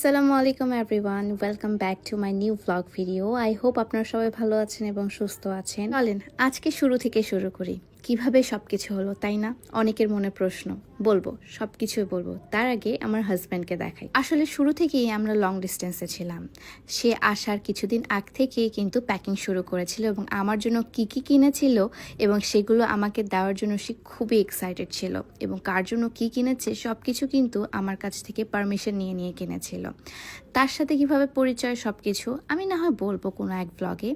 আসসালামু আলাইকুম everyone, welcome back to my new blog video. I hope আপনারা সবাই ভালো আছেন এবং সুস্থ আছেন। চলেন আজকে শুরু থেকে শুরু করি। কিভাবে সব কিছু হলো, তাই না? অনেকের মনে প্রশ্ন। বলবো, সব কিছুই বলবো। তার আগে আমার হাজব্যান্ডকে দেখাই। আসলে শুরু থেকেই আমরা লং ডিস্টেন্সে ছিলাম। সে আসার কিছুদিন আগ থেকেই কিন্তু প্যাকিং শুরু করেছিল এবং আমার জন্য কি কি কিনেছিল এবং সেগুলো আমাকে দেওয়ার জন্য সে খুবই এক্সাইটেড ছিল। এবং কার জন্য কি কিনেছে সব কিছু কিন্তু আমার কাছ থেকে পারমিশন নিয়ে নিয়ে কিনেছিল। তার সাথে কিভাবে পরিচয় সব কিছু আমি না হয় বলবো কোনো এক ব্লগে।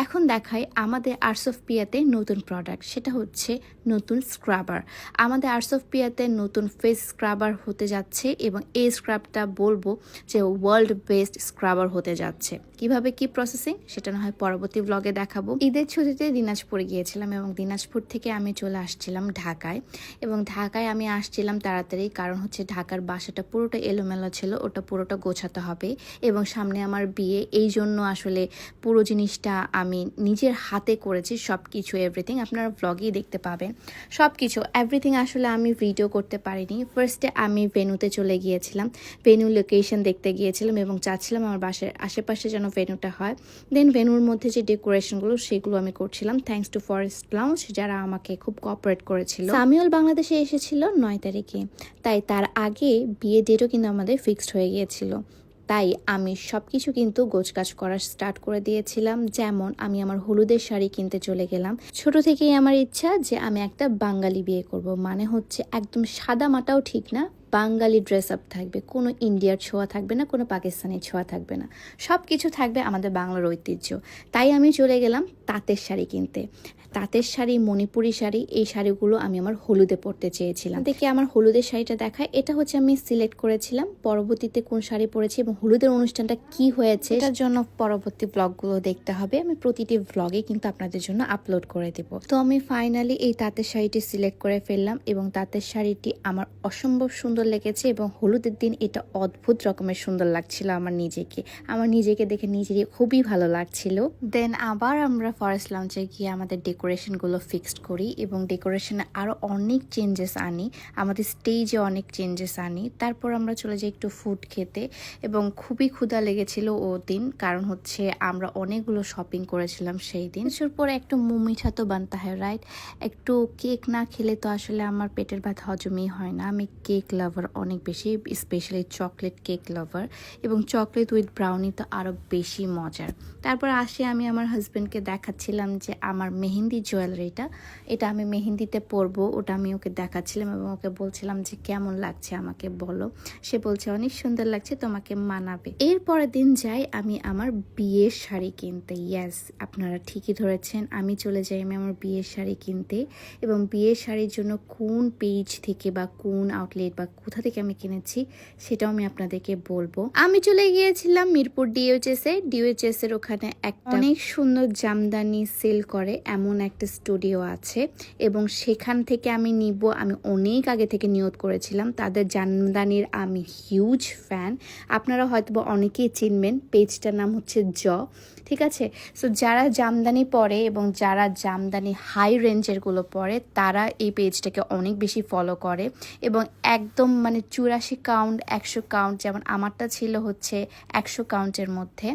এখন দেখাই আমাদের আর্টস অফ পিয়াতে নতুন প্রোডাক্ট, সেটা হচ্ছে নতুন স্ক্রাবার। আমাদের আর্টস অফ পিয়াতে নতুন ফেস স্ক্রাবার হতে যাচ্ছে এবং এই স্ক্রাবটা বলবো যে ওয়ার্ল্ড বেস্ট স্ক্রাবার হতে যাচ্ছে। কিভাবে কি প্রসেসিং সেটা না হয় পরবর্তী ব্লগে দেখাবো। ঈদের ছুটিতে দিনাজপুরে গিয়েছিলাম এবং দিনাজপুর থেকে আমি চলে আসছিলাম ঢাকায়। এবং ঢাকায় আমি আসছিলাম তাড়াতাড়ি, কারণ হচ্ছে ঢাকার বাসাটা পুরোটা এলোমেলো ছিল, ওটা পুরোটা গোছাতে হবে এবং সামনে আমার বিয়ে, এই জন্য আসলে পুরো জিনিসটা আমি নিজের হাতে করেছি। সব কিছু এভরিথিং আপনারা ব্লগেই দেখতে পাবেন। সব কিছু এভরিথিং আসলে আমি ভিডিও করতে পারিনি। ফার্স্টে আমি ভেন্যুতে চলে গিয়েছিলাম, ভেন্যু লোকেশন দেখতে গিয়েছিলাম এবং চাচ্ছিলাম আমার বাসার আশেপাশে যেন ভেন্যুটা হয়। দেন ভেন্যুর মধ্যে যে ডেকোরেশনগুলো সেগুলো আমি করছিলাম, থ্যাঙ্কস টু ফরেস্ট লাউঞ্জ যারা আমাকে খুব কোঅপারেট করেছিল। সামিউল বাংলাদেশে এসেছিল 9 তারিখে, তাই তার আগে বিয়ে ডেটও কিন্তু আমাদের ফিক্সড হয়ে গিয়েছিল। তাই আমি সব কিছু কিন্তু গোছগাছ করা স্টার্ট করে দিয়েছিলাম। যেমন আমি আমার হলুদের শাড়ি কিনতে চলে গেলাম। ছোট থেকেই আমার ইচ্ছা যে আমি একটা বাঙালি বিয়ে করব, মানে হচ্ছে একদম সাদা মাটাও ঠিক না, বাঙালি ড্রেস আপ থাকবে, কোনো ইন্ডিয়ার ছোঁয়া থাকবে না, কোনো পাকিস্তানের ছোঁয়া থাকবে না, সব কিছু থাকবে আমাদের বাংলার ঐতিহ্য। তাই আমি চলে গেলাম তাঁতের শাড়ি কিনতে। তাঁতের শাড়ি, মণিপুরি শাড়ি, এই শাড়িগুলো আমি আমার হলুদে পরতে চেয়েছিলাম। দেখে আমার হলুদের শাড়িটা দেখায়, এটা হচ্ছে আমি সিলেক্ট করেছিলাম। পরবর্তীতে কোন শাড়ি পরেছি এবং হলুদের অনুষ্ঠানটা কি হয়েছে এটার জন্য পরবর্তী ব্লগগুলো দেখতে হবে। আমি প্রতিটি ব্লগে কিন্তু আপনাদের জন্য আপলোড করে দেব। তো আমি ফাইনালি এই তাঁতের শাড়িটি সিলেক্ট করে ফেললাম এবং তাঁতের শাড়িটি আমার অসম্ভব সুন্দর লেগেছে এবং হলুদের দিন এটা অদ্ভুত রকমের সুন্দর লাগছিল আমার নিজেকে দেখে নিজেরই খুবই ভালো লাগছিল। দেন আবার আমরা ফরেস্ট লঞ্চে গিয়ে আমাদের ডেকোরেশনগুলো ফিক্সড করি এবং ডেকোরেশনে আরও অনেক চেঞ্জেস আনি, আমাদের স্টেজে অনেক চেঞ্জেস আনি। তারপর আমরা চলে যাই একটু ফুড খেতে এবং খুবই ক্ষুধা লেগেছিল ও দিন, কারণ হচ্ছে আমরা অনেকগুলো শপিং করেছিলাম সেই দিন। কিছুর পরে একটু মুখ মিঠা তো বানতে হয়, রাইট? একটু কেক না খেলে তো আসলে আমার পেটের ভাত হজমই হয় না। আমি কেক লাভার অনেক বেশি, স্পেশালি চকলেট কেক লাভার, এবং চকলেট উইথ ব্রাউনি তো আরও বেশি মজার। তারপর আসে আমি আমার হাজব্যান্ডকে দেখাচ্ছিলাম যে আমার মেহেন্দি জুয়েলারিটা, এটা আমি মেহেন্দিতে পরবো, ওটা আমি ওকে দেখাচ্ছিলাম এবং ওকে বলছিলাম যে কেমন লাগছে আমাকে বলো। সে বলছে অনেক সুন্দর লাগছে, তোমাকে মানাবে। এর পরের দিন যাই আমি আমার বিয়ের শাড়ি কিনতে। ইয়েস, আপনারা ঠিকই ধরেছেন, আমি চলে যাই আমি আমার বিয়ের শাড়ি কিনতে। এবং বিয়ের শাড়ির জন্য কোন পেজ থেকে বা কোন আউটলেট বা কোথা থেকে আমি কিনেছি সেটাও আমি আপনাদেরকে বলবো। আমি চলে গিয়েছিলাম মিরপুর ডিওএইচএস এর ওখানে একটা অনেক সুন্দর জামদানি সেল করে এমন একটা স্টুডিও আছে এবং সেখান থেকে আমি নিব। আমি অনেক আগে থেকে নিয়ত করেছিলাম, তাদের জামদানির আমি হিউজ ফ্যান। আপনারা হয়তো অনেকেই চিনবেন, পেজটার নাম হচ্ছে ঠিক আছে। সো যারা জামদানি পরে এবং যারা জামদানি হাই রেঞ্জেরগুলো পরে তারা এই পেজটাকে অনেক বেশি ফলো করে এবং একদম মানে 84 কাউন্ট 100 কাউন্ট, যেমন আমারটা ছিল হচ্ছে 100 কাউন্টের মধ্যে,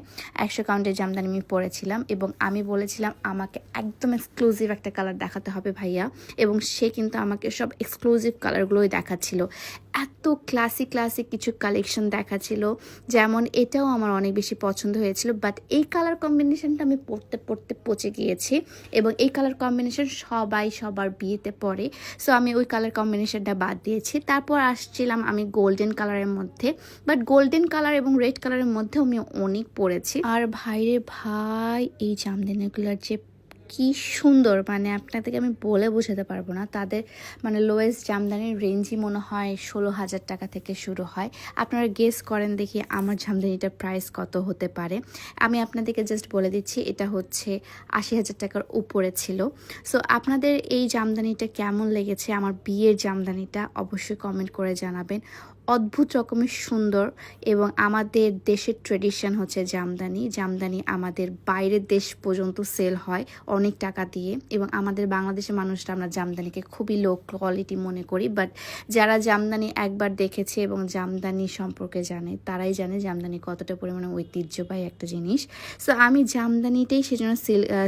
100 কাউন্টের জামদানি আমি পরেছিলাম এবং আমি বলেছিলাম আমাকে একদম এক্সক্লুসিভ একটা কালার দেখাতে হবে ভাইয়া, এবং সে কিন্তু আমাকে সব এক্সক্লুসিভ কালারগুলোই দেখাচ্ছিল। এত ক্লাসিক কিছু কালেকশন দেখাচ্ছিল, যেমন এটাও আমার অনেক বেশি পছন্দ হয়েছিল। বাট এই কালার কম্বিনেশনটা আমি পরতে পচে গিয়েছি এবং এই কালার কম্বিনেশন সবাই সবার বিয়েতে পরে, সো আমি ওই কালার কম্বিনেশনটা বাদ দিয়েছি। তারপর আসছিলাম আমি গোল্ডেন কালারের মধ্যে, বাট গোল্ডেন কালার এবং রেড কালারের মধ্যেও আমি অনেক পরেছি। আর ভাইরে ভাই, এই জামদানিগুলোর যে কি সুন্দর, মানে আপনাদেরকে আমি বলে বোঝাতে পারবো না। তাদের মানে লোয়েস্ট জামদানির রেঞ্জই মনে হয় 16,000 টাকা থেকে শুরু হয়। আপনারা গেস করেন দেখি আমার জামদানিটার প্রাইস কত হতে পারে। আমি আপনাদেরকে জাস্ট বলে দিচ্ছি, এটা হচ্ছে 80,000 টাকার উপরে ছিল। সো আপনাদের এই জামদানিটা কেমন লেগেছে, আমার বিয়ের জামদানিটা অবশ্যই কমেন্ট করে জানাবেন। অদ্ভুত রকমের সুন্দর। এবং আমাদের দেশের ট্রেডিশন হচ্ছে জামদানি। জামদানি আমাদের বাইরের দেশ পর্যন্ত সেল হয় অনেক টাকা দিয়ে, এবং আমাদের বাংলাদেশের মানুষরা আমরা জামদানিকে খুবই লো কোয়ালিটি মনে করি। বাট যারা জামদানি একবার দেখেছে এবং জামদানি সম্পর্কে জানে, তারাই জানে জামদানি কতটা পরিমাণে ঐতিহ্যবাহী একটা জিনিস। সো আমি জামদানিটাই সেজন্য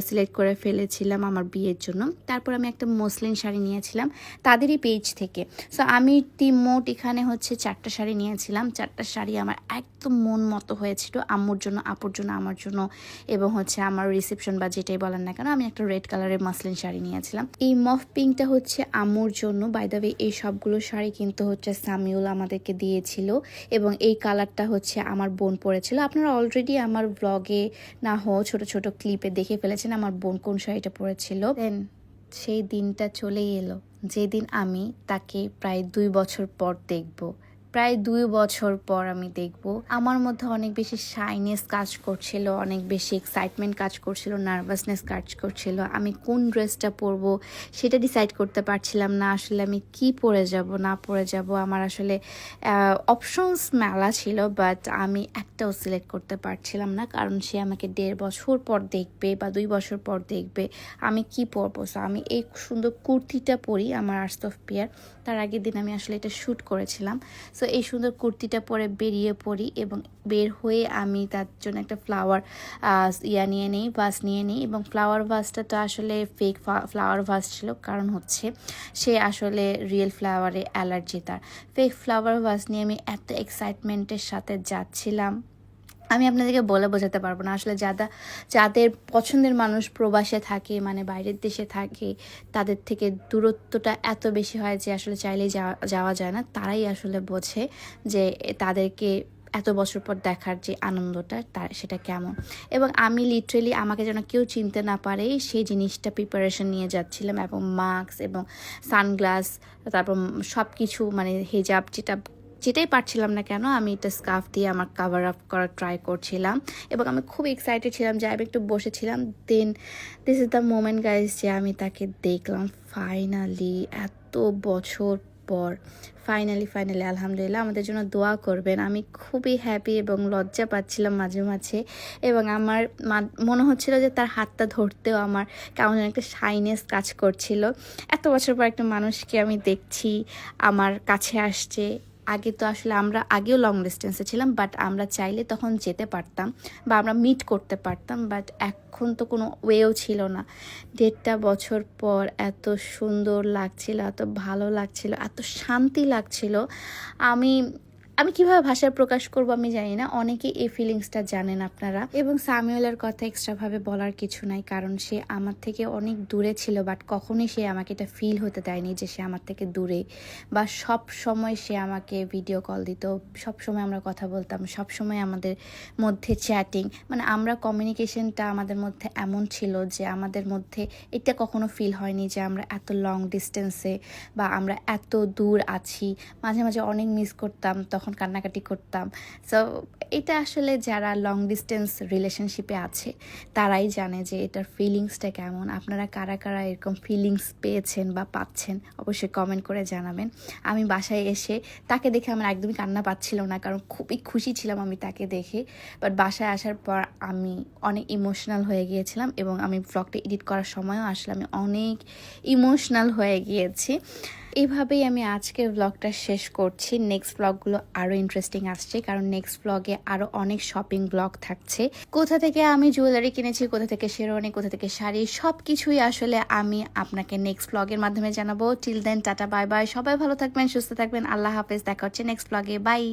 সিলেক্ট করে ফেলেছিলাম আমার বিয়ের জন্য। তারপর আমি একটা মসলিন শাড়ি নিয়েছিলাম তাদেরই পেজ থেকে। সো আমি মোট এখানে হচ্ছে 4টা শাড়ি নিয়েছিলাম। 4টা শাড়ি আমার একদম মন মতো হয়েছিল, আম্মুর জন্য, আপুর জন্য, আমার জন্য, এবং হচ্ছে আমার রিসেপশন বা যেটাই বলেন না কেন। আমি একটা রেড কালারের মসলিন শাড়ি নিয়েছিলাম। এই মফ পিঙ্কটা হচ্ছে আম্মুর জন্য। বাই দ্য ওয়ে, এই সবগুলো শাড়ি কিন্তু হচ্ছে সামিউল আমাদেরকে দিয়েছিল, এবং এই কালারটা হচ্ছে আমার বোন পরেছিল। আপনারা অলরেডি আমার ব্লগে না হোক ছোট ছোট ক্লিপে দেখে ফেলেছেন আমার বোন কোন শাড়িটা পরেছিল। দেন সেই দিনটা চলেই এলো যেদিন আমি তাকে প্রায় 2 বছর পর দেখব। প্রায় 2 বছর পর আমি দেখব। আমার মধ্যে অনেক বেশি শাইনেস কাজ করছিল, অনেক বেশি এক্সাইটমেন্ট কাজ করছিল, নার্ভাসনেস কাজ করছিল। আমি কোন ড্রেসটা পরবো সেটা ডিসাইড করতে পারছিলাম না। আসলে আমি কি পরে যাব না পরে যাব, আমার আসলে অপশনস মেলা ছিল, বাট আমি একটাও সিলেক্ট করতে পারছিলাম না। কারণ সে আমাকে 1.5 বছর পর দেখবে বা 2 বছর পর দেখবে, আমি কি পরবো। সো আমি এই সুন্দর কুর্তিটা পরি আমার আর্টস অফ পেয়ার। তার আগের দিন আমি আসলে এটা শ্যুট করেছিলাম। সো এই সুন্দর কুর্তিটা পরে বেরিয়ে পড়ি, এবং বের হয়ে আমি তার জন্য একটা ফ্লাওয়ার নিয়ে নিই, ভাস নিয়ে নিই। এবং ফ্লাওয়ার ভাসটা তো আসলে ফেক ফ্লাওয়ার ভাস ছিল, কারণ হচ্ছে সে আসলে রিয়েল ফ্লাওয়ারে অ্যালার্জি তার। ফেক ফ্লাওয়ার ভাস নিয়ে আমি এত এক্সাইটমেন্টের সাথে যাচ্ছিলাম, আমি আপনাদেরকে বলে বোঝাতে পারবো না। আসলে যাদের পছন্দের মানুষ প্রবাসে থাকে, মানে বাইরের দেশে থাকে, তাদের থেকে দূরত্বটা এত বেশি হয় যে আসলে চাইলেই যাওয়া যায় না। তারাই আসলে বোঝে যে তাদেরকে এত বছর পর দেখার যে আনন্দটা সেটা কেমন। এবং আমি লিটারেলি আমাকে যেন কেউ চিনতে না পারে সেই জিনিসটা প্রিপারেশন নিয়ে যাচ্ছিলাম, এবং মাস্ক এবং সানগ্লাস, তারপর সব কিছু, মানে হিজাব যেটাই পারছিলাম না কেন, আমি এটা স্কার্ফ দিয়ে আমার কাভার আপ করার ট্রাই করছিলাম। এবং আমি খুব এক্সাইটেড ছিলাম যে আমি একটু বসেছিলাম। Then this is the moment guys, যে আমি তাকে দেখলাম ফাইনালি এত বছর পর। ফাইনালি আলহামদুলিল্লাহ, আমাদের জন্য দোয়া করবেন। আমি খুবই হ্যাপি এবং লজ্জা পাচ্ছিলাম মাঝে মাঝে, এবং আমার মনে হচ্ছিল যে তার হাতটা ধরতেও আমার কেমন যেন একটা শাইনেস কাজ করছিল। এত বছর পর একটা মানুষকে আমি দেখছি, আমার কাছে আসছে। আগে তো আসলে আমরা আগেও লং ডিস্টেন্সে ছিলাম, বাট আমরা চাইলে তখন যেতে পারতাম বা আমরা মিট করতে পারতাম, বাট এখন তো কোনো ওয়েও ছিল না। 1.5 বছর পর এত সুন্দর লাগছিল, এত ভালো লাগছিল, এত শান্তি লাগছিল। আমি আমি কিভাবে ভাষায় প্রকাশ করব আমি জানি না। অনেকেই এই ফিলিংসটা জানেন আপনারা। এবং সামিউলের কথা এক্সট্রাভাবে বলার কিছু নাই, কারণ সে আমার থেকে অনেক দূরে ছিল, বাট কখনোই সে আমাকে এটা ফিল হতে দেয়নি যে সে আমার থেকে দূরে। বা সব সময় সে আমাকে ভিডিও কল দিত, সব সময় আমরা কথা বলতাম, সব সময় আমাদের মধ্যে চ্যাটিং, মানে আমরা কমিউনিকেশনটা আমাদের মধ্যে এমন ছিল যে আমাদের মধ্যে এটা কখনো ফিল হয়নি যে আমরা এত লং ডিস্টেন্সে বা আমরা এত দূর আছি। মাঝে মাঝে অনেক মিস করতাম, তখন কান্নাকাটি করতাম। সো এটা আসলে যারা লং ডিস্টেন্স রিলেশনশিপে আছে তারাই জানে যে এটার ফিলিংসটা কেমন। আপনারা কারা কারা এরকম ফিলিংস পেয়েছেন বা পাচ্ছেন অবশ্যই কমেন্ট করে জানাবেন। আমি বাসায় এসে তাকে দেখে আমার একদমই কান্না পাচ্ছিল না, কারণ খুবই খুশি ছিলাম আমি তাকে দেখে। বাট বাসায় আসার পর আমি অনেক ইমোশনাল হয়ে গিয়েছিলাম, এবং আমি ব্লগটা এডিট করার সময়ও আসলে আমি অনেক ইমোশনাল হয়ে গিয়েছি। এইভাবেই আমি আজকের ব্লগটা শেষ করছি। নেক্সট ব্লগগুলো আরও ইন্টারেস্টিং আসছে, কারণ নেক্সট ব্লগে আরও অনেক শপিং ব্লগ থাকছে। কোথা থেকে আমি জুয়েলারি কিনেছি, কোথা থেকে শেরওয়ানি, কোথা থেকে শাড়ি, সব কিছুই আসলে আমি আপনাকে নেক্সট ব্লগের মাধ্যমে জানাবো। Till then tata bye bye, সবাই ভালো থাকবেন, সুস্থ থাকবেন, আল্লাহ হাফেজ। দেখা হচ্ছে নেক্সট ব্লগে, বাই।